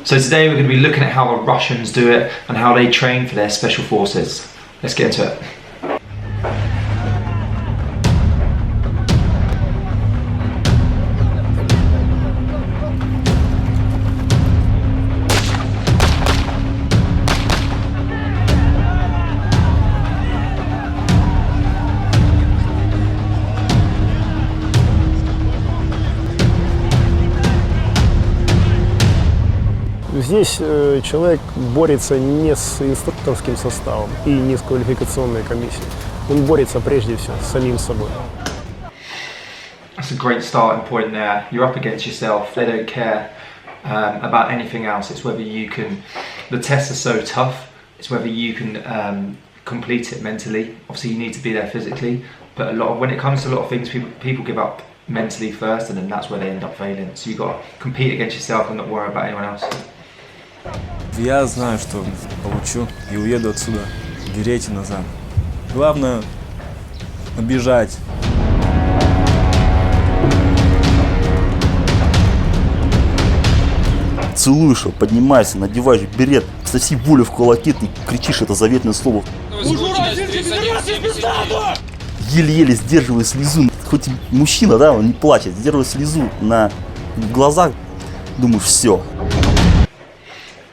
So today we're going to be looking at how the Russians do it and how they train for their special forces. Let's get into it. Здесь человек борется не с инструкторским составом и не с квалификационной комиссией. Он борется прежде всего с самим собой. That's a great starting point there. You're up against yourself. They don't care about anything else. It's whether you can. The tests are so tough. It's whether you can complete it mentally. Obviously, you need to be there physically. But when it comes to a lot of things, people give up mentally first, and then that's where they end up failing. So you got to compete against yourself and not worry about anyone else. Я знаю, что получу и уеду отсюда, в Берете назад. Главное — бежать. Целуешь его, поднимаешься, надеваешь берет, соси волю в кулаки, ты кричишь это заветное слово. Еле-еле сдерживая слезу, хоть и мужчина, да, он не плачет, сдерживая слезу в глазах, думаю, все.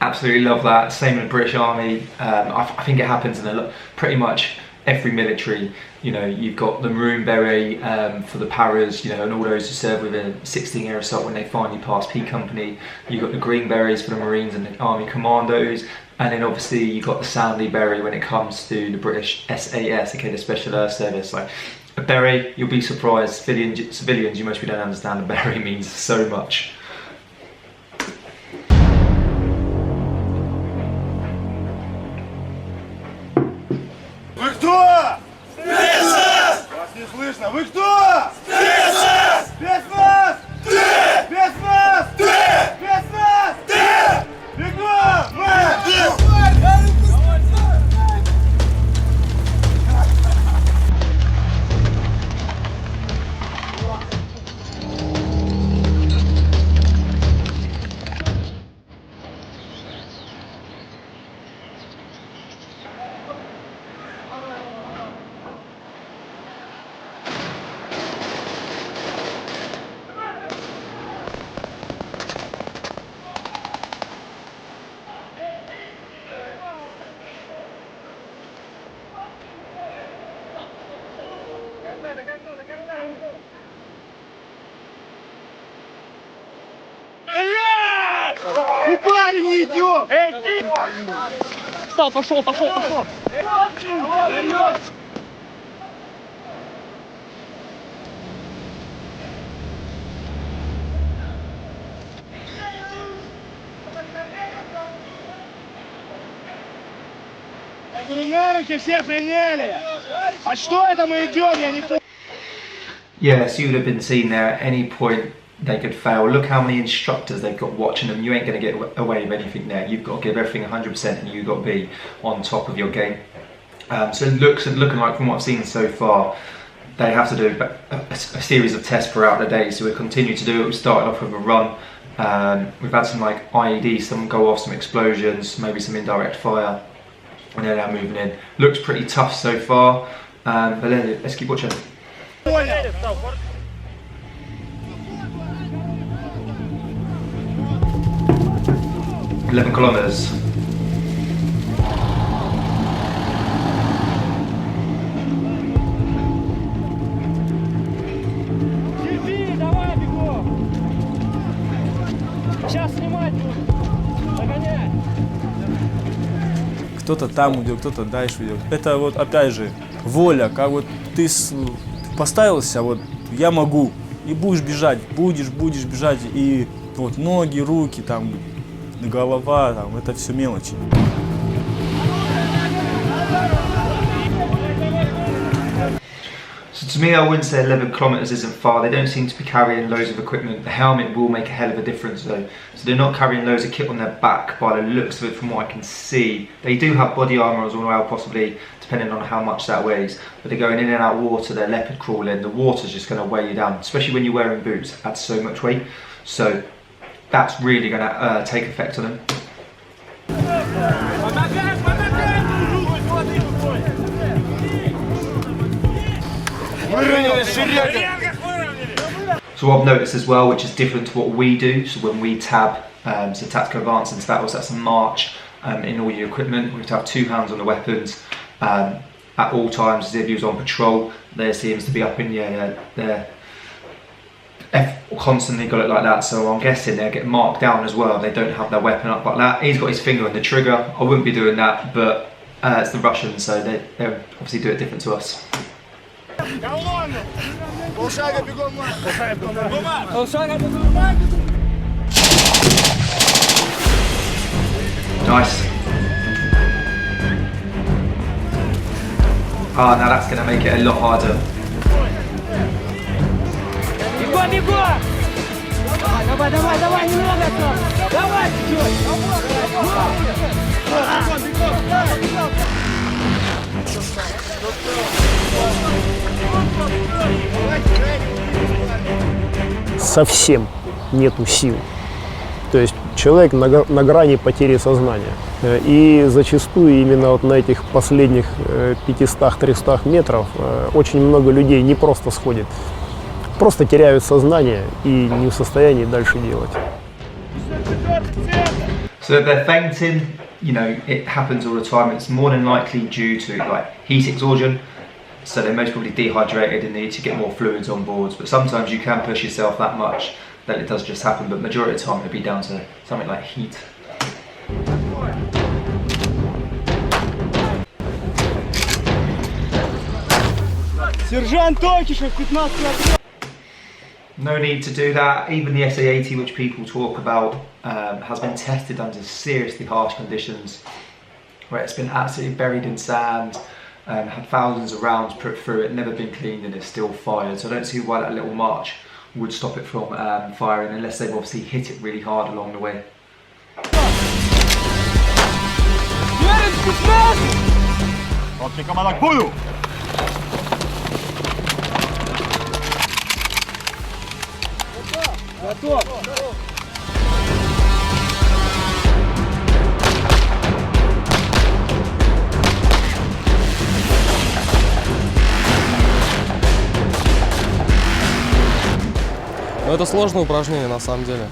Absolutely love that. Same in the British Army. I think it happens in pretty much every military. You know, you've got the maroon beret for the paras, you know, and all those who serve within 16 air assault when they finally pass P company. You've got the green berets for the Marines and the Army commandos, and then obviously you've got the sandy beret when it comes to the British SAS, okay, the Special Air Service. Like a beret, you'll be surprised. Civilians, you most people don't understand the beret means so much. Вы кто? Спецназ! Вас не слышно. Вы кто? Спецназ! Спецназ! Ты! Спецназ! Ты! Спецназ! Ты! Бегом! Мы! Парень, не идем! Эй, ты! Встал, пошел! На руки все приняли! А что это мы идем? Я не понял. Yeah, so you would have been seen there at any point they could fail. Look how many instructors they've got watching them. You ain't going to get away with anything there. You've got to give everything 100% and you've got to be on top of your game. So it looking like from what I've seen so far, they have to do a series of tests throughout the day. So we'll continue to do it. We started off with a run. We've had some like IEDs, some go off, some explosions, maybe some indirect fire. And they're now moving in. Looks pretty tough so far, but let's keep watching. 11 kilometers. Кто-то там идет, кто-то дальше идет. Это вот опять же воля, как вот ты поставился, вот я могу, и будешь бежать, будешь бежать, и вот ноги, руки, там, голова, там, это все мелочи. So to me, I wouldn't say 11 kilometers isn't far. They don't seem to be carrying loads of equipment. The helmet will make a hell of a difference though. So they're not carrying loads of kit on their back by the looks of it from what I can see. They do have body armour as well, possibly, depending on how much that weighs. But they're going in and out of water, they're leopard crawling. The water's just going to weigh you down, especially when you're wearing boots. It adds so much weight. So that's really going to take effect on them. So what I've noticed as well, which is different to what we do, so when we tab, so tactical advance into battles, that's a march in all your equipment. We have to have 2 hands on the weapons at all times as if you was on patrol. There seems to be up in the air, they're constantly got it like that, so I'm guessing they'll get marked down as well if they don't have their weapon up like that. He's got his finger on the trigger. I wouldn't be doing that, but it's the Russians, so they obviously do it different to us. Nice. Ah, now that's going to make it a lot harder. Давай, давай, давай, немного осталось. Давай чуть-чуть. Совсем нету сил. То есть человек на грани потери сознания. И зачастую именно вот на этих последних 500-300 метров очень много людей не просто сходит, просто теряют сознание и не в состоянии дальше делать. So if they're fainting, you know, it happens all the time. It's more than likely due to like heat exhaustion. So they're most probably dehydrated and need to get more fluids on board. But sometimes you can push yourself that much that it does just happen. But majority of the time it'll be down to something like heat. Сержант Токишев, 15 лет. No need to do that. Even the SA-80, which people talk about, has been tested under seriously harsh conditions, where it's been absolutely buried in sand, had thousands of rounds put through it, never been cleaned, and it's still fired. So I don't see why that little march would stop it from firing, unless they've obviously hit it really hard along the way. Berets, Spetsnaz! Общая команда к бою! Готов! Ну, это сложное упражнение на самом деле.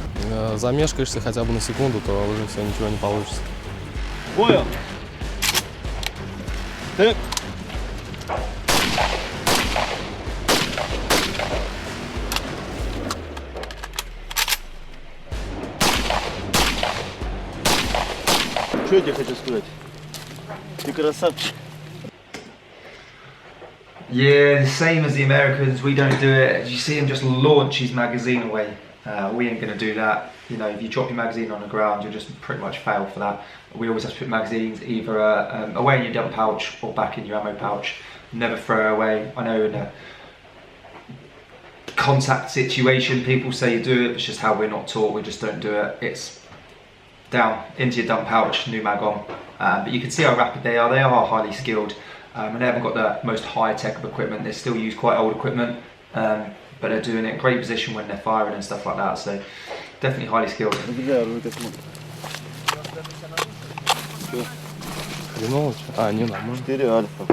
Замешкаешься хотя бы на секунду, то уже все, ничего не получится. Бою! Так! Что я тебе хочу сказать? Ты красавчик. Yeah, the same as the Americans, we don't do it. You see him just launch his magazine away. We ain't going to do that. You know, if you drop your magazine on the ground, you'll just pretty much fail for that. We always have to put magazines either away in your dump pouch or back in your ammo pouch. Never throw away. I know in a contact situation, people say you do it. It's just how we're not taught. We just don't do it. It's down into your dump pouch, new mag on. But you can see how rapid they are. They are highly skilled. And they haven't got the most high-tech of equipment. They still use quite old equipment, but they're doing it in great position when they're firing and stuff like that. So definitely highly skilled. Хреново? А, не, нормально. 4 альфа.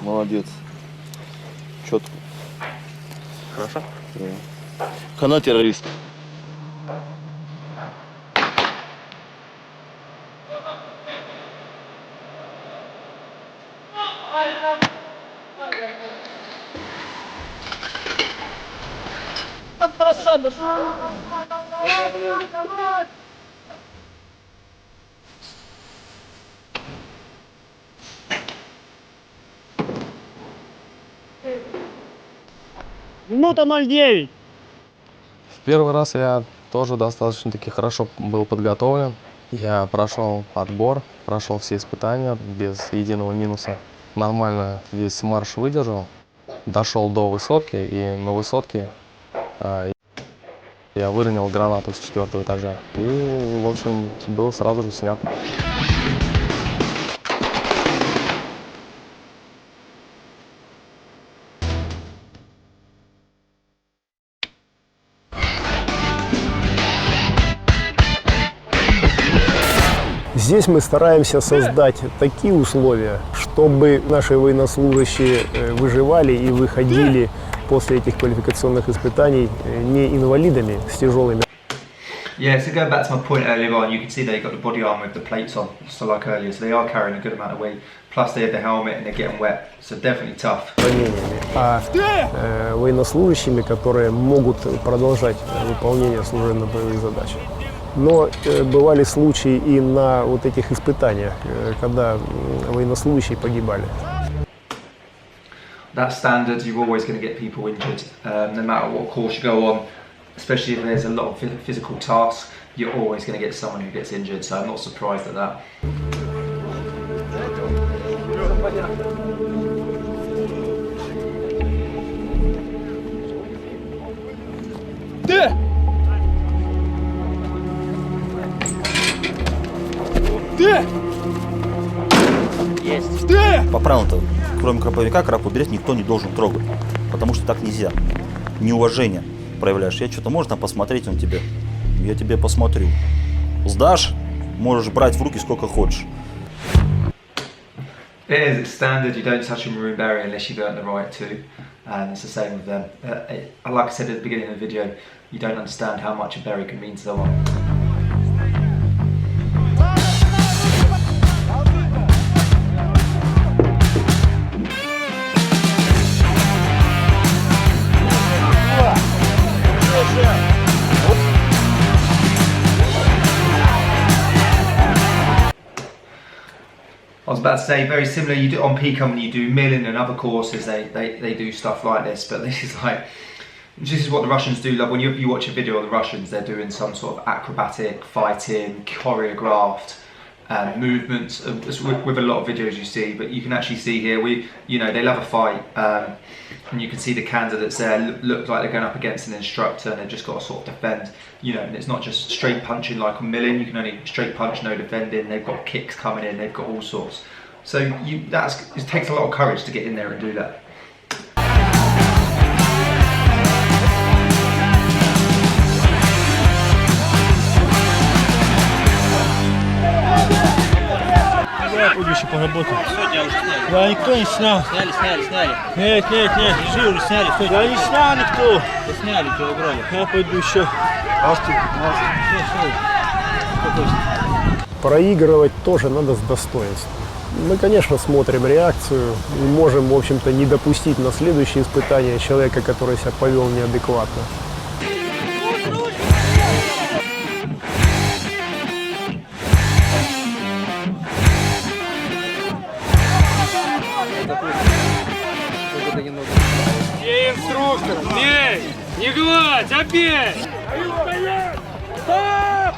Молодец. Четко. Хорошо? Да. Хана террорист. Минута 09. В первый раз я тоже достаточно-таки хорошо был подготовлен. Я прошел отбор, прошел все испытания без единого минуса. Нормально весь марш выдержал. Дошел до высотки, и на высотке я выронил гранату с 4-го этажа. И, в общем, был сразу же снят. Здесь мы стараемся создать такие условия, чтобы наши военнослужащие выживали и выходили после этих квалификационных испытаний не инвалидами с тяжелыми. Yeah, so going back to my point earlier on, you can see they got the body armor with the plates on, so like earlier, so they are carrying a good amount of weight. Plus they have the helmet and they're getting wet, so definitely tough. А военнослужащими, которые могут продолжать выполнение служебно-боевых задач. Но бывали случаи и на вот этих испытаниях, когда военнослужащие погибали. That standard, you're always going to get people injured, no matter what course you go on. Especially if there's a lot of physical tasks, you're always going to get someone who gets injured, so I'm not surprised at that. По правилам-то, кроме краповика, берет никто не должен трогать, потому что так нельзя. Неуважение проявляешь. Я что-то можно там посмотреть, он тебе. Я тебе посмотрю. Сдашь, можешь брать в руки сколько хочешь. It is, it's standard, you don't touch a maroon beret unless you've earned the right to, and it's the same with them. Like I said at the beginning of the video, you don't understand how much a beret can mean to someone. I was about to say, very similar, you do on PCOM, you do milling and other courses, they do stuff like this, but this is what the Russians do. Like when you watch a video of the Russians, they're doing some sort of acrobatic, fighting, choreographed movements with a lot of videos you see, but you can actually see here, they love a fight, and you can see the candidates there look like they're going up against an instructor and they've just got to sort of defend, and it's not just straight punching like on milling, you can only straight punch, no defending, they've got kicks coming in, they've got all sorts. So it takes a lot of courage to get in there and do that. Я буду еще поработать. Сегодня уже сняли. Да, никто не снял. Сняли. Нет, держи, уже сняли. Да не снял никто. Да сняли, тебя убрали. Я пойду еще. Проигрывать тоже надо с достоинством. Мы, конечно, смотрим реакцию и можем, в общем-то, не допустить на следующее испытание человека, который себя повел неадекватно. Где инструктор? Бей! Не гладь, а бей! Стоп!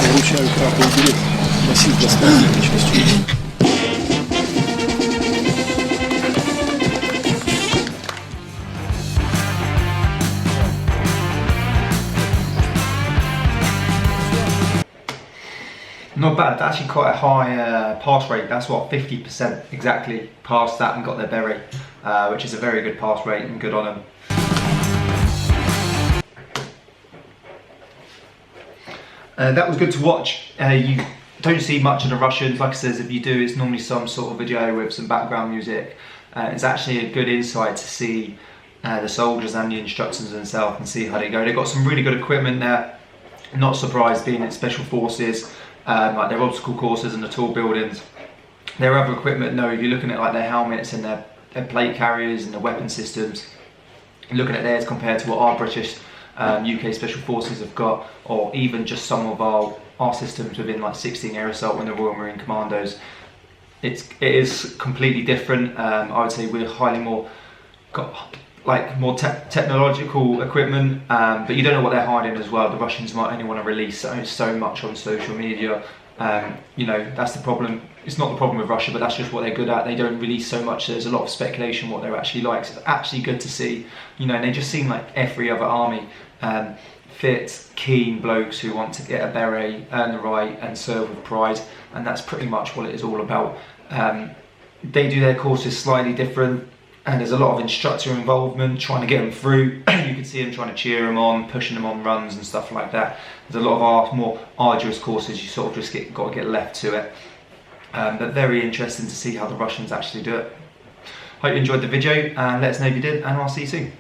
Получаю краповый берет, массив доставки частью. Not bad, actually quite a high pass rate. That's what, 50% exactly passed that and got their beret, which is a very good pass rate and good on them. That was good to watch. You don't see much of the Russians. Like I said, if you do, it's normally some sort of video with some background music. It's actually a good insight to see the soldiers and the instructors themselves and see how they go. They've got some really good equipment there. Not surprised being in special forces, like their obstacle courses and the tall buildings. Their other equipment, no, if you're looking at like their helmets and their plate carriers and the weapon systems, looking at theirs compared to what our British UK Special Forces have got, or even just some of our systems within like 16 Air Assault and the Royal Marine Commandos, it is completely different. I would say we're highly more technological equipment, but you don't know what they're hiding as well. The Russians might only want to release so much on social media. That's the problem. It's not the problem with Russia, but that's just what they're good at. They don't release so much. There's a lot of speculation what they're actually like. So it's actually good to see. And they just seem like every other army, fit, keen blokes who want to get a beret, earn the right, and serve with pride. And that's pretty much what it is all about. they do their courses slightly different, and there's a lot of instructor involvement trying to get them through. You can see them trying to cheer them on, pushing them on runs and stuff like that. There's a lot of our more arduous courses you sort of just got to get left to it. But very interesting to see how the Russians actually do it. Hope you enjoyed the video, and let us know if you did, and I'll see you soon.